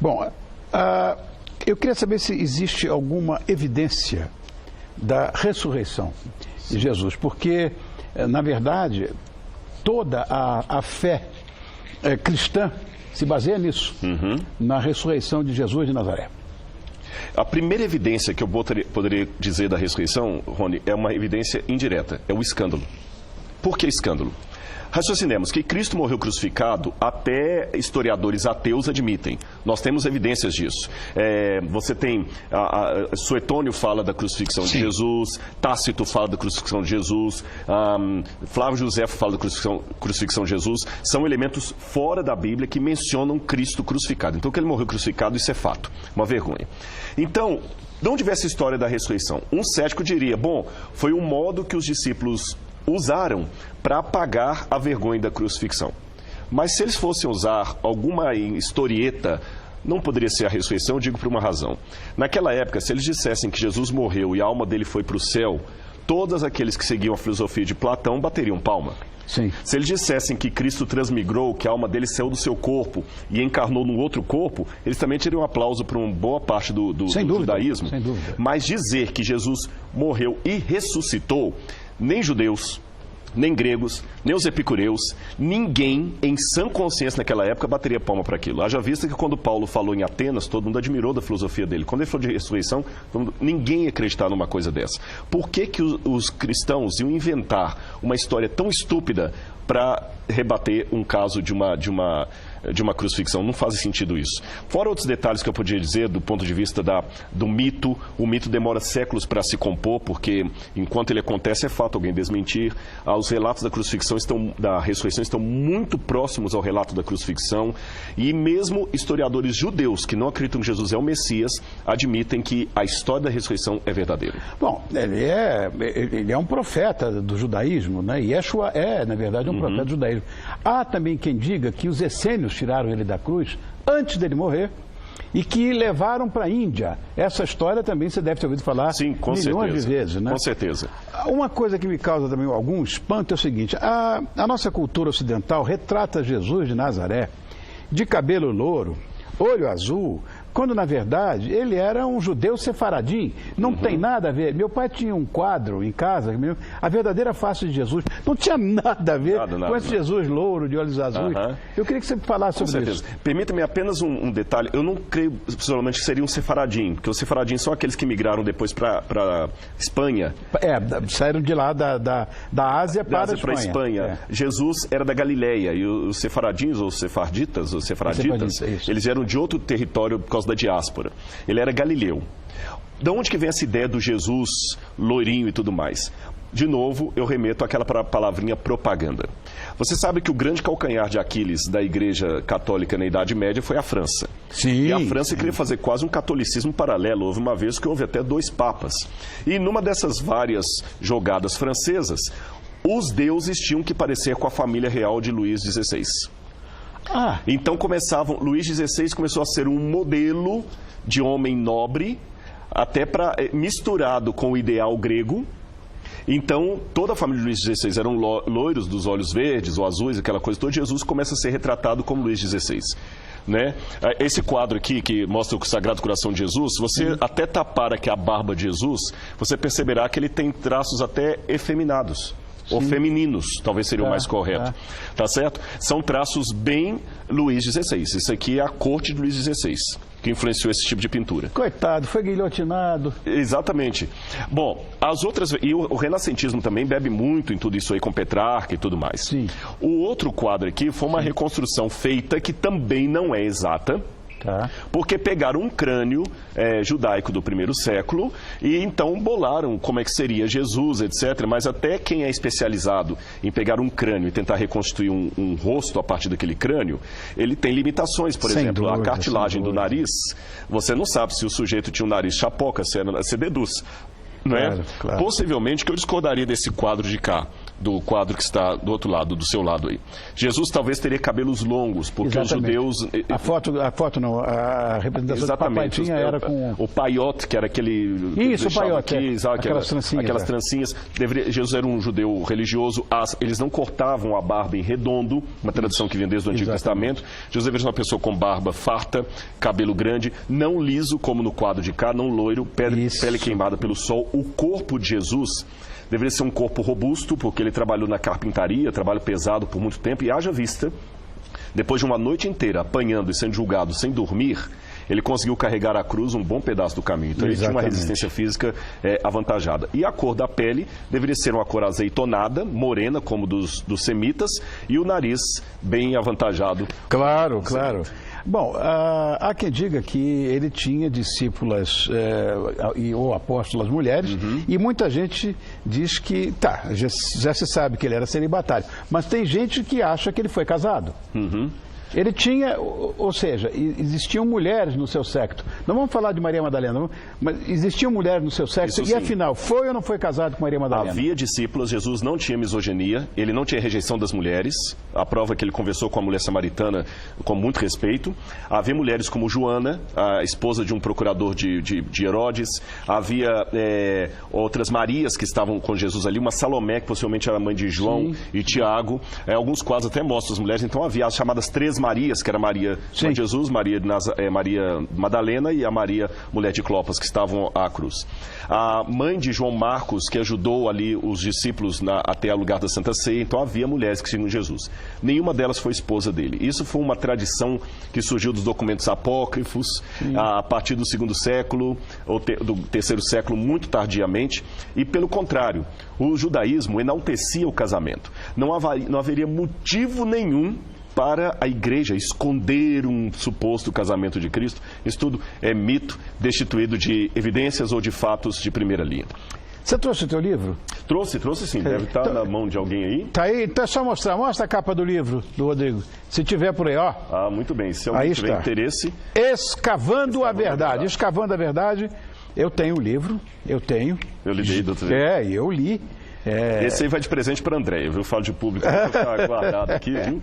Bom, eu queria saber se existe alguma evidência da ressurreição de Jesus, porque, na verdade, toda a fé cristã se baseia nisso, na ressurreição de Jesus de Nazaré. A primeira evidência que eu poderia dizer da ressurreição, Rony, é uma evidência indireta, é o escândalo. Por que escândalo? Raciocinemos que Cristo morreu crucificado, até historiadores ateus admitem. Nós temos evidências disso. Você tem, Suetônio fala da crucifixão de Jesus, Tácito fala da crucifixão de Jesus, Flávio Josefo fala da crucifixão de Jesus. São elementos fora da Bíblia que mencionam Cristo crucificado. Então, que ele morreu crucificado, isso é fato. Uma vergonha. Então, de onde vem essa história da ressurreição? Um cético diria, bom, foi um modo que os discípulos usaram para apagar a vergonha da crucifixão. Mas se eles fossem usar alguma historieta, não poderia ser a ressurreição, eu digo por uma razão. Naquela época, se eles dissessem que Jesus morreu e a alma dele foi para o céu, todos aqueles que seguiam a filosofia de Platão bateriam palma. Sim. Se eles dissessem que Cristo transmigrou, que a alma dele saiu do seu corpo e encarnou num outro corpo, eles também teriam um aplauso para uma boa parte do judaísmo. Sem dúvida. Mas dizer que Jesus morreu e ressuscitou, nem judeus, nem gregos, nem os epicureus, ninguém em sã consciência naquela época bateria palma para aquilo. Haja vista que quando Paulo falou em Atenas, todo mundo admirou da filosofia dele. Quando ele falou de ressurreição, ninguém ia acreditar numa coisa dessa. Por que os cristãos iam inventar uma história tão estúpida para rebater um caso de uma crucifixão? Não faz sentido isso. Fora outros detalhes que eu podia dizer do ponto de vista do mito, o mito demora séculos para se compor, porque enquanto ele acontece é fato alguém desmentir. Os relatos da ressurreição estão muito próximos ao relato da crucifixão, e mesmo historiadores judeus que não acreditam que Jesus é o Messias admitem que a história da ressurreição é verdadeira. Bom, ele é um profeta do judaísmo, né? Yeshua é, na verdade, um profeta do judaísmo. Há também quem diga que os essênios tiraram ele da cruz antes dele morrer e que levaram para a Índia. Essa história também você deve ter ouvido falar milhões de vezes, né? Com certeza. Uma coisa que me causa também algum espanto é o seguinte: a nossa cultura ocidental retrata Jesus de Nazaré de cabelo louro, olho azul, quando na verdade ele era um judeu sefaradim. Não tem nada a ver. Meu pai tinha um quadro em casa, a verdadeira face de Jesus. Não tinha nada a ver com esse Jesus louro, de olhos azuis. Eu queria que você falasse sobre isso. Permita-me apenas um detalhe. Eu não creio, pessoalmente, que seria um sefaradim, porque os sefaradins são aqueles que migraram depois para Espanha. Saíram de lá da Ásia para a Espanha. Jesus era da Galileia, e os sefaradins, ou sefarditas, eles eram de outro território por causa da diáspora. Ele era galileu. De onde que vem essa ideia do Jesus loirinho e tudo mais? De novo, eu remeto àquela palavrinha propaganda. Você sabe que o grande calcanhar de Aquiles da Igreja Católica na Idade Média foi a França. Sim. E a França queria fazer quase um catolicismo paralelo. Houve uma vez que houve até 2 papas. E numa dessas várias jogadas francesas, os deuses tinham que parecer com a família real de Luís XVI. Então Luís XVI começou a ser um modelo de homem nobre, até misturado com o ideal grego. Então, toda a família de Luís XVI eram loiros, dos olhos verdes ou azuis, aquela coisa toda. Jesus começa a ser retratado como Luís XVI. Né? Esse quadro aqui, que mostra o Sagrado Coração de Jesus, você até tapar aqui a barba de Jesus, você perceberá que ele tem traços até efeminados. Ou femininos, talvez seria o mais correto. Tá certo? São traços bem Luís XVI. Isso aqui é a corte de Luís XVI, que influenciou esse tipo de pintura. Coitado, foi guilhotinado. Exatamente. Bom, e o renascentismo também bebe muito em tudo isso aí, com Petrarca e tudo mais. Sim. O outro quadro aqui foi uma reconstrução feita que também não é exata. Porque pegaram um crânio judaico do 1º século e então bolaram como é que seria Jesus, etc. Mas até quem é especializado em pegar um crânio e tentar reconstruir um rosto a partir daquele crânio, ele tem limitações. Por exemplo, a cartilagem do nariz, você não sabe se o sujeito tinha um nariz chapoca, você deduz. Não é? Claro. Possivelmente que eu discordaria desse quadro de cá. do quadro que está do outro lado, do seu lado aí. Jesus talvez teria cabelos longos, porque Exatamente. os judeus... A foto não, a representação Exatamente. do papai tinha era com... O paiote, que era aquele... Isso, o paiote, aquelas trancinhas. Aquelas trancinhas. Jesus era um judeu religioso, eles não cortavam a barba em redondo, uma tradição que vem desde o Antigo Testamento. Jesus deveria ser uma pessoa com barba farta, cabelo grande, não liso como no quadro de cá, não loiro, pele queimada pelo sol. O corpo de Jesus deveria ser um corpo robusto, porque ele trabalhou na carpintaria, trabalho pesado por muito tempo, e haja vista, depois de uma noite inteira apanhando e sendo julgado sem dormir, ele conseguiu carregar a cruz um bom pedaço do caminho. Então ele tinha uma resistência física avantajada. E a cor da pele deveria ser uma cor azeitonada, morena, como dos semitas, e o nariz bem avantajado. Claro, claro. Bom, há quem diga que ele tinha discípulas ou apóstolas mulheres, e muita gente diz que, já se sabe que ele era celibatário, mas tem gente que acha que ele foi casado. Ele tinha, ou seja, existiam mulheres no seu secto. Não vamos falar de Maria Madalena, mas existiam mulheres no seu secto. E afinal, foi ou não foi casado com Maria Madalena? Havia discípulos, Jesus não tinha misoginia, ele não tinha rejeição das mulheres. A prova é que ele conversou com a mulher samaritana com muito respeito. Havia mulheres como Joana, a esposa de um procurador de Herodes. Havia outras Marias que estavam com Jesus ali. Uma Salomé, que possivelmente era mãe de João e Tiago. Alguns quadros até mostram as mulheres. Então havia as chamadas três Marias, que era Maria de Jesus, Maria Madalena e a Maria, mulher de Clopas, que estavam à cruz. A mãe de João Marcos, que ajudou ali os discípulos até o lugar da Santa Ceia, então havia mulheres que seguiam Jesus. Nenhuma delas foi esposa dele. Isso foi uma tradição que surgiu dos documentos apócrifos, a partir do segundo século, ou do terceiro século, muito tardiamente, e pelo contrário, o judaísmo enaltecia o casamento. Não haveria motivo nenhum para a igreja esconder um suposto casamento de Cristo. Isso tudo é mito, destituído de evidências ou de fatos de primeira linha. Você trouxe o teu livro? Trouxe sim. Deve estar na mão de alguém aí. Está aí, então é só mostrar. Mostra a capa do livro do Rodrigo. Se tiver por aí, ó. Muito bem. Se alguém tiver interesse... Escavando a Verdade. Escavando a Verdade. Eu tenho o livro. Eu li, doutor. Eu li. Esse aí vai de presente para André, viu? Eu falo de público, vou ficar guardado aqui, viu?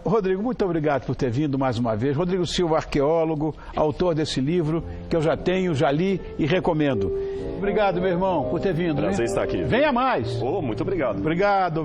Rodrigo, muito obrigado por ter vindo mais uma vez. Rodrigo Silva, arqueólogo, autor desse livro, que eu já tenho, já li e recomendo. Obrigado, meu irmão, por ter vindo. Prazer estar aqui. Venha mais. Muito obrigado. Obrigado.